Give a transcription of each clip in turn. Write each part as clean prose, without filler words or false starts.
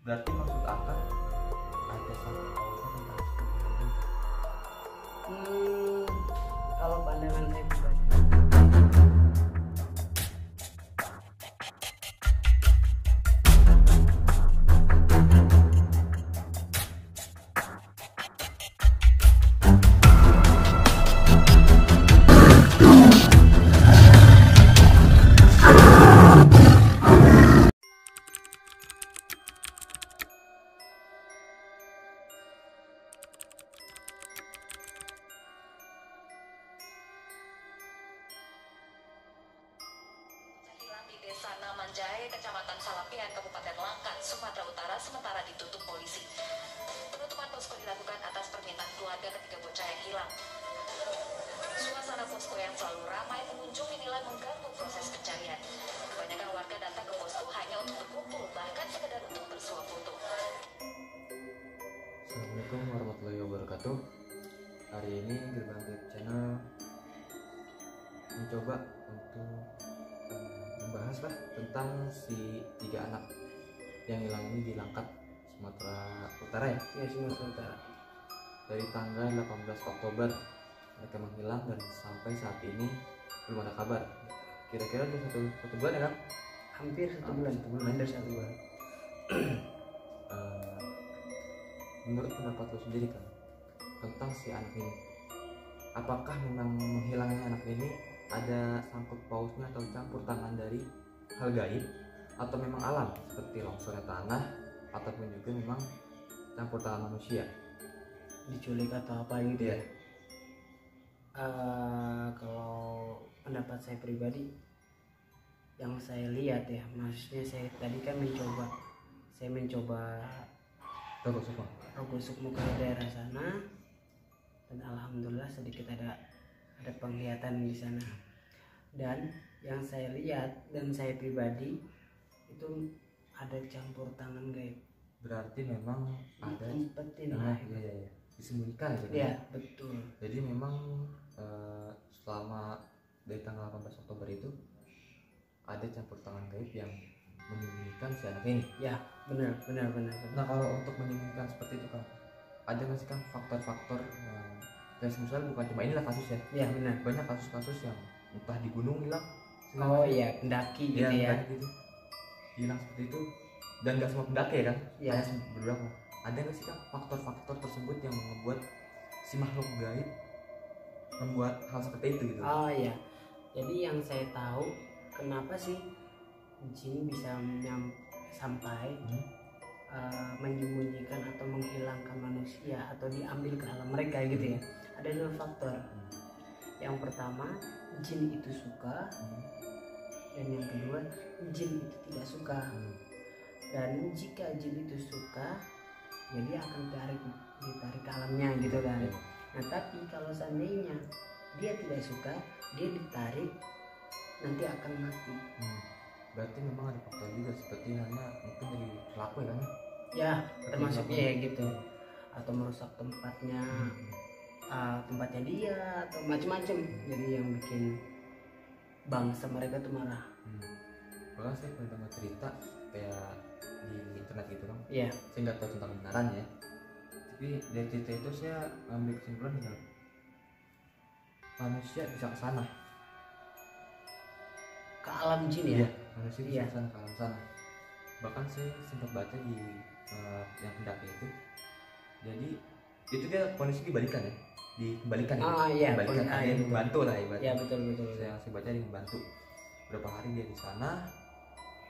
Berarti maksud akak ada sangkut pautnya tentang seperti ini. Kalau pandangan saya pribadi, di Desa Namanjaya, Kecamatan Salapian, Kabupaten Langkat, Sumatera Utara, sementara ditutup polisi. Penutupan posko dilakukan atas permintaan keluarga ketiga bocah yang hilang. Suasana posko yang selalu ramai pengunjung dinilai mengganggu proses pencarian. Kebanyakan warga datang ke posko hanya untuk berkumpul, bahkan sekedar untuk bersuah foto. Assalamualaikum warahmatullahi wabarakatuh. Hari ini Gerbang Gaib Channel mencoba untuk membahas lah tentang si 3 anak yang hilang ini di Langkat, Sumatera Utara ya. ya Sumatera Utara. Dari tanggal 18 Oktober mereka menghilang dan sampai saat ini belum ada kabar. Kira-kira udah satu bulan ya kan? Hampir satu bulan. Hampir 1 bulan. Menurut pendapat lo sendiri kan tentang si anak ini, apakah memang menghilangnya anak ini ada sangkut pautnya atau campur tangan dari hal gaib atau memang alam seperti longsornya tanah ataupun juga memang campur tangan manusia? Diculik atau apa gitu ya? Iya. Kalau pendapat saya pribadi, yang saya lihat ya, maksudnya saya tadi kan mencoba rogo sukmo ke daerah sana, dan alhamdulillah sedikit ada penglihatan di sana. Dan yang saya lihat dan saya pribadi itu ada campur tangan gaib. Berarti memang ada Diumpetin nah, lah. iya. Disembunyikan gitu. Ya betul. Jadi memang selama dari tanggal 18 Oktober itu ada campur tangan gaib yang menyembunyikan si anak ini. Ya benar. Nah kalau untuk menyembunyikan seperti itu kan ada nggak sih kan faktor-faktor kayak misalnya bukan cuma inilah kasus ya, Ya benar. banyak kasus-kasus yang entah di gunung hilang, Oh iya, pendaki gitu ya. pendaki gitu hilang seperti itu, dan nggak semua pendaki ya kan, Ya. hanya beberapa. Ada nggak sih kan faktor-faktor tersebut yang membuat si makhluk gaib membuat hal seperti itu gitu? Oh iya. Jadi yang saya tahu kenapa sih jin bisa sampai menyembunyikan atau menghilangkan manusia atau diambil ke alam mereka gitu ya. Ada 2 faktor. Yang pertama, jin itu suka, dan yang kedua, jin itu tidak suka. Dan jika jin itu suka, ya dia akan ditarik ke alamnya gitu kan. Nah tapi kalau seandainya dia tidak suka, dia ditarik, nanti akan mati. Berarti memang ada faktor juga seperti hanya mungkin dari pelaku ya kan? Ya termasuknya ya gitu. Atau merusak tempatnya, tempatnya dia atau macam-macam. Jadi yang bikin bangsa mereka tuh marah. Bahkan saya pernah dengar cerita kayak di internet gitu kan. Iya. Saya nggak tahu tentang kebenarannya, tapi dari cerita itu saya ambil kesimpulan kalau manusia bisa ke sana. Ke alam jin ya. Iya, manusia bisa Iya. ke sana, ke alam sana. Bahkan saya sempat baca di yang pendaki itu. Jadi itu dia kondisi dibalikan ya, dikembalikan ya. Iya. Dikembalikan, Ah, dia iya, betul. membantu lah ibaratnya. Ya betul. Saya baca dia membantu. Berapa hari dia di sana,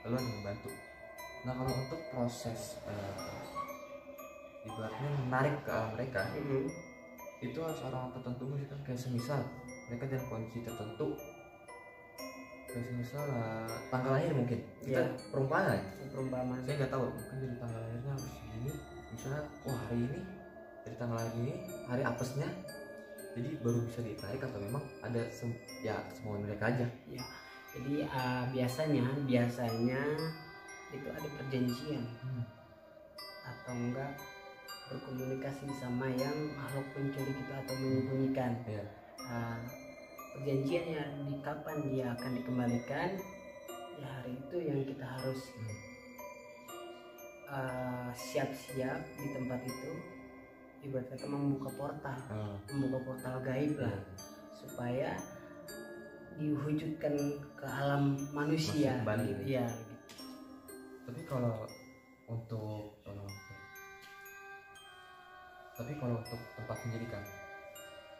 lalu ada membantu. Nah kalau untuk proses ibaratnya menarik ke alam mereka, itu harus orang tertentu sih kan, kayak semisal mereka dalam kondisi tertentu, kayak semisal tanggal lahir mungkin kita perumpamaan. Saya nggak tahu, mungkin dari tanggal lahirnya harus segini, misalnya hari ini dari tanggal lahir ini hari apesnya, jadi baru bisa ditarik atau memang ada semua mereka aja. Ya. Jadi biasanya itu ada perjanjian atau enggak berkomunikasi sama yang makhluk penculik itu atau menyembunyikan. Perjanjiannya di kapan dia akan dikembalikan, ya hari itu yang kita harus siap-siap di tempat itu, ibarat kata membuka portal gaib lah, supaya diwujudkan ke alam manusia kembali. gitu. Ya, gitu. Tapi kalau untuk tempat sendiri kan,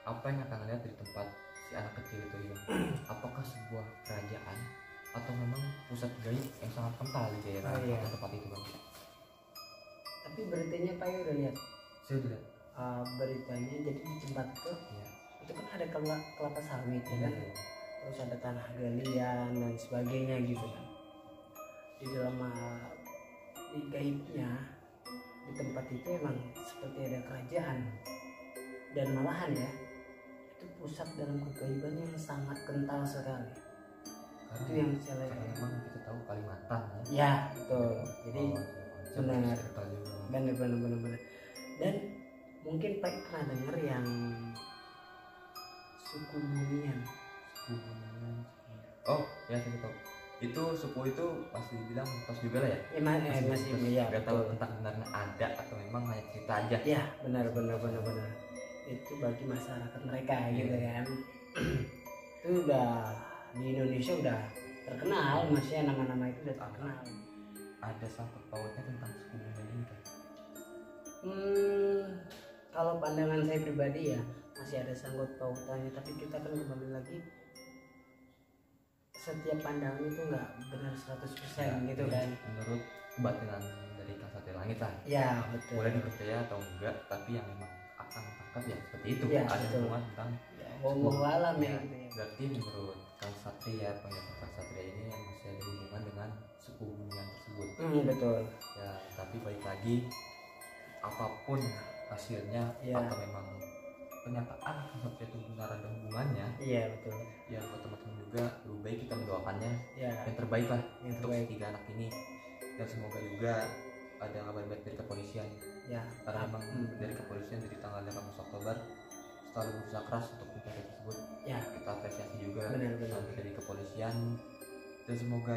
apa yang akan lihat dari tempat si anak kecil itu hilang? Apakah sebuah kerajaan atau memang pusat gaib yang sangat kental di daerah atau tempat itu bang? Tapi beritanya Pak ya udah lihat? Saya udah lihat. Beritanya jadi di tempat itu kan ada kelapa sawit ya kan, terus ada tanah galian dan sebagainya gitu kan. Di dalam di gaibnya di tempat itu emang seperti ada kerajaan, dan malahan ya itu pusat dalam kegaiban yang sangat kental sekali. Itu yang saya lihat. Memang kita tahu Kalimantan ya. Ya betul. Jadi benar. Dan mungkin Pak pernah dengar yang suku Bunian. Oh ya, saya tahu. Itu suku itu pasti dibilang mitos juga lah ya. Masih ya. Gak tahu tentang benarnya ada atau memang hanya cerita aja. Ya benar. Itu bagi masyarakat mereka gitu kan. Itu udah di Indonesia udah terkenal, maksudnya nama-nama itu udah terkenal. Ada sangkut pautnya tentang suku Bunian ini kan? Kalau pandangan saya pribadi ya masih ada sangkut pautannya, tapi kita kan kembali lagi, setiap pandangan itu nggak benar 100% gitu kan. Menurut kebatinan dari Kasatria Langit lah. Ya betul. Boleh dipercaya atau enggak, tapi yang memang akan tangkap ya seperti itu. Ya, ada betul. hubungan tentang alam ya. Gitu ya. Berarti menurut Kasatria, pendapat Kasatria ini yang masih ada hubungan dengan suku Bunian tersebut. Betul. Ya, tapi balik lagi, apapun hasilnya atau memang pernyataan Kasatria itu benar ada hubungannya. Iya betul. Ya buat teman-teman juga lebih baik kita mendoakannya yang terbaik lah untuk tiga anak ini, dan semoga juga ada kabar baik dari kepolisian. Ya, karena memang dari kepolisian dari tanggal 18 Oktober selalu berusaha keras untuk mencari tersebut. Ya, kita apresiasi juga dari kepolisian, dan semoga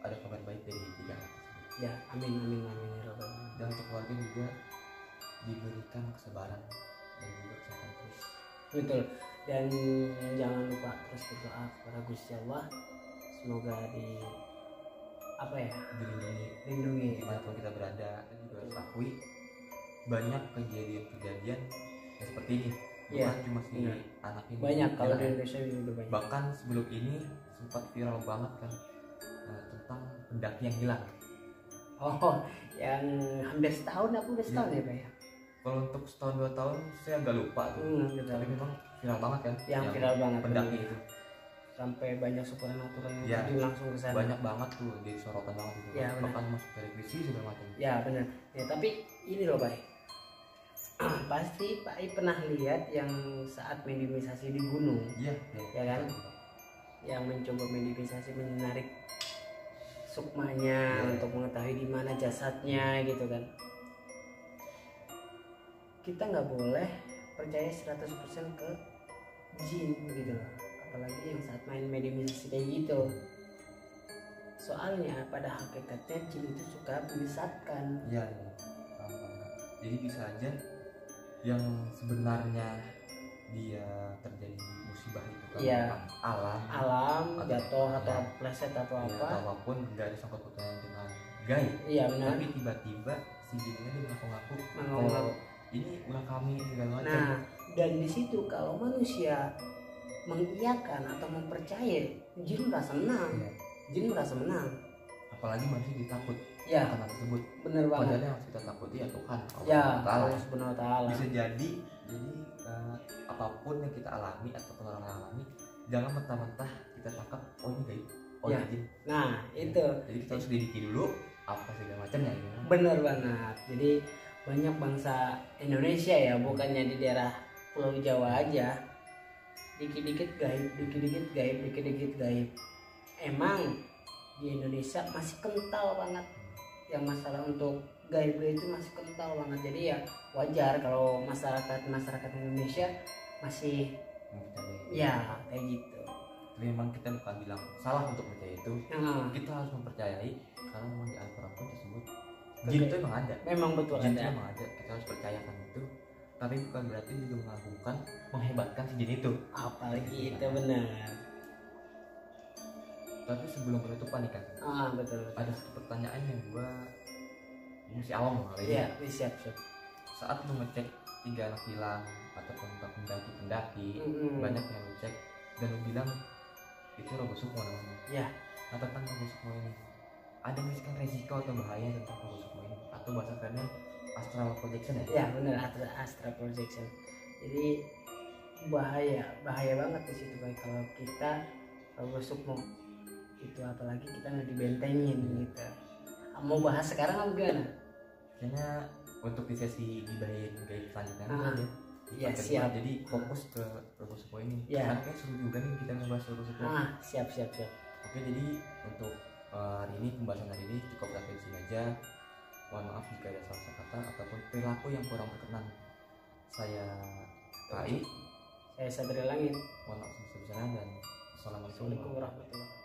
ada kabar baik dari tiga anak tersebut. Ya, amin. Dan untuk keluarga juga diberikan kesabaran dan juga kesehatan terus. Betul. Dan jangan lupa terus berdoa kepada Gusti Allah, semoga dilindungi dimanapun kita berada. Dan juga akui banyak kejadian yang seperti ini, bukan cuma si anak ini, banyak kalau di Indonesia juga banyak. Bahkan sebelum ini sempat viral banget kan tentang pendaki yang hilang. Yang hampir setahun ya Pak ya. Kalau untuk setahun 2 tahun saya agak lupa tuh, tapi memang viral banget kan. Yang viral banget pendaki itu. Sampai banyak supernatural yang langsung ke sana. Banyak banget tuh, di sorotan banget itu. Ya, bahkan masuk televisi segala macam. Ya benar. Ya tapi ini loh Pak. Pasti Pak pernah lihat yang saat mediumisasi di gunung. Iya kan? Yang mencoba mediumisasi menarik sukmanya untuk mengetahui di mana jasadnya gitu kan. Kita nggak boleh percaya 100% ke jin gitu loh, apalagi yang saat main mediumisasi kayak gitu. Soalnya pada hakikatnya jin itu suka menyesatkan. Iya. Jadi bisa aja yang sebenarnya dia terjadi musibah itu kan alam jatuh atau pleset atau apa atau apapun, nggak ada sangkut pautnya dengan gaib. Iya benar. Tapi tiba-tiba si jinnya dia mengaku ini ulah kami segala macam. Nah, dan di situ kalau manusia mengiyakan atau mempercayai, jin merasa menang. Jin merasa menang. Apalagi manusia ditakut karena tersebut. Bener banget. Padahal yang kita takuti ya Tuhan. Allah Subhanahu wa Ta'ala. Bisa jadi apapun yang kita alami atau orang alami, jangan mentah-mentah kita tangkap ini gaib, ini jin. Nah itu. Jadi kita harus selidiki dulu apa segala macamnya. Bener banget. Jadi banyak bangsa Indonesia ya, bukannya di daerah Pulau Jawa aja, dikit-dikit gaib. Emang di Indonesia masih kental banget yang masalah untuk gaib itu, masih kental banget. Jadi ya wajar kalau masyarakat Indonesia masih kayak gitu. Tapi memang kita bukan bilang salah untuk percaya itu. Kita harus mempercayai karena memang di Al-Quran pun disebut Jin itu emang ada, memang betul jin itu ada. emang ada, kita harus percayakan itu, tapi bukan berarti juga mengagungkan, menghebatkan si jin itu. Apalagi itu benar. Tapi sebelum penutupan nih kan, Betul. ada satu pertanyaan yang gua masih awam kali Iya, ini. siap. Saat lu ngecek 3 anak hilang ataupun pendaki banyak yang lu cek dan lu bilang itu Rogo Sukmo namanya. Ya. Nah, tentang Rogo Sukmo ini ada nggak sih kan resiko atau bahaya tentang Rogo Sukmo ini, atau bahasa kerennya astral projection ya? Ya benar, astral projection. Jadi bahaya banget di situ baik kalau kita Rogo Sukmo itu, apalagi kita nggak dibentengin gitu. Mau bahas sekarang apa gimana? Kayaknya untuk di sesi gibahin kayak selanjutnya aja. Iya, siap. Jadi fokus ke Rogo Sukmo ini. Ya. Karena kayak seru juga nih kita ngebahas Rogo Sukmo. Siap. Oke, jadi untuk hari ini pembahasan hari ini cukup sampai di sini aja. Mohon maaf jika ada salah kata ataupun perilaku yang kurang berkenan. Saya Kai. Saya Satria Langit. Mohon maaf sebesar-besarnya dan assalamualaikum Assalamualaikum warahmatullahi wabarakatuh.